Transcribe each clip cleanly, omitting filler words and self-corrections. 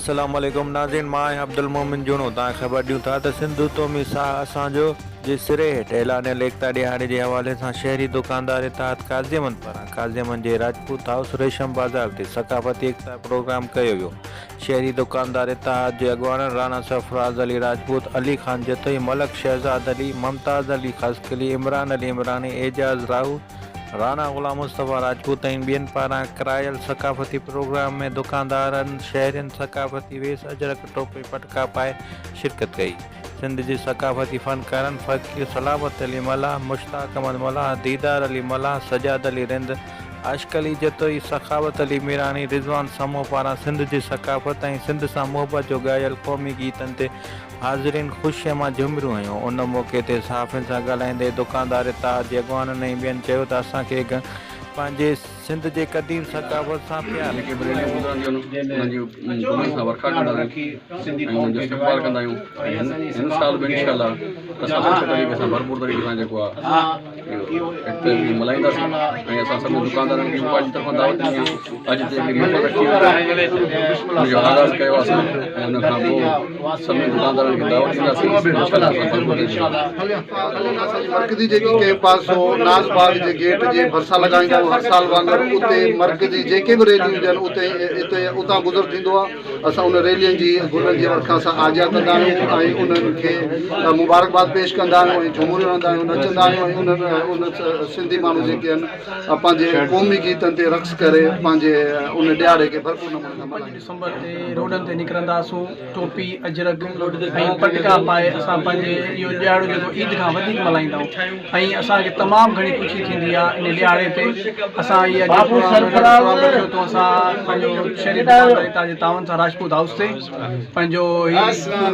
अस्सलाम वालेकुम नाज़रीन, मां अब्दुल मोमिन जुणो तव्हां ख़बर ॾियूं था त सिंधु तौमी साह असांजो जे सिरे हेठि ऐलान एकता ॾियारे जे हवाले सां शहरी दुकानदार इत्तेहाद काज़िमन पारां काज़िमन जे राजपूत हाउस रेशम बाज़ार ते सक़ाफ़ती एकता प्रोग्राम कयो वियो। शहरी दुकानदार इत्तेहाद जे अॻवान राणा सरफराज़ अली राजपूत, अली खान जतोई, मलक शहज़ाद अली, मुमताज़ अली खसकली, इमरान अली इमरानी, एजाज़ राहू, राणा ग़ुलाम मुस्तफ़ा राजपूत ऐं ॿियनि पारां करायल सक़ाफ़ती प्रोग्राम में दुकानदारनि शहरियुनि सक़ाफ़ती वेस, अजरक, टोपी, पटका पाए शिरकत कई। सिंध जे सक़ाफ़ती फ़नकारनि फ़कीर सलामत अली मल्हां, मुश्ताक अहमद मल्हां, दीदार अली मल्हां, सजाद अली रिंद, आशिक़ अली जतोई, सखावत अली मीरानी, रिज़वान समूह पारां सिंध जी सक़ाफ़त ऐं सिंध सां मुहबत जो ॻायल क़ौमी गीतनि ते हाज़िरीन ख़ुशीअ मां झुमिरियूं हयूं। उन मौक़े ते सहाफ़ियुनि सां ॻाल्हाईंदे दुकानदार इत्तेहाद जे अॻवाननि ऐं ॿियनि चयो त असांखे पंहिंजे सिंध जे क़दीम सक़ाफ़त सां प्यार भरपूर तरीक़े सां जेको आहे मल्हाईंदासीं ऐं असां सभिनी दुकानदारनि खे पंहिंजी तरफ़ां दावत ॾिनी आहे। अॼु ते हुनजो आगाज़ कयो असां ऐं हुन खां पोइ सभिनी दुकानदारनि खे दावत ॾींदासीं। मरकज़ी जेकी कैंप आहे सो नाज़बाग जे गेट जे भरिसां लॻाईंदा हर साल वांगुरु उते मरकज़ी जेके बि रैलियूं हुजनि उते उतां गुज़र थींदो आहे। असां उन रैलियुनि जी गुलनि जी वर्खा सां आजिया कंदा आहियूं ऐं उन्हनि खे मुबारकबाद पेश कंदा आहियूं ऐं झूमिरियूं रहंदा आहियूं, नचंदा आहियूं ऐं उन सिंधी माण्हू जेके आहिनि पंहिंजे क़ौमी गीतनि ते रक़्स करे पंहिंजे उन ॾियारे खे भरपूर नमूने सां 5 दिसंबर ते रोडनि ते निकिरंदासूं, टोपी, अजरक ऐं पटका पाए असां पंहिंजे इहो ॾियारो जेको ईद खां वधीक मल्हाईंदा आहियूं ऐं असांखे तमामु घणी ख़ुशी थींदी आहे इन ॾियारे ते। असां इहा रखियो तो असां पंहिंजो शहरी दुकानदार जे तावन सां राजपूत हाउस ते पंहिंजो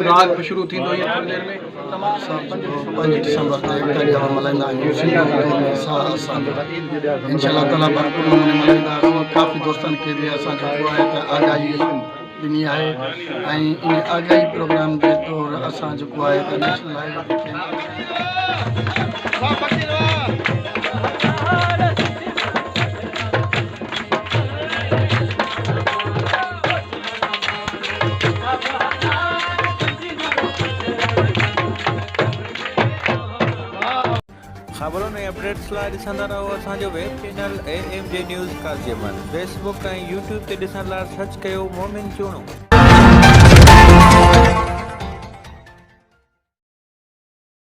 राग बि शुरू थींदो इहा थोरी देरि में। 5 दिसंबर ते एकता मल्हाईंदा आहियूं इंशाअल्लाह ताला भरपूर नमूने मल्हाईंदा। काफ़ी दोस्तनि खे बि असां जेको आहे त आगाही ॾिनी आहे ऐं इन आगाही प्रोग्राम जे तौरु असां जेको आहे त नेशनल ख़बरुनि ऐं अपडेट्स लाइ ॾिसंदा रहो असांजो वेब चैनल AMJ न्यूज़ काज़िमन। फेसबुक ऐं यूट्यूब ते ॾिसण लाइ सर्च कयो मोमिन चूणो।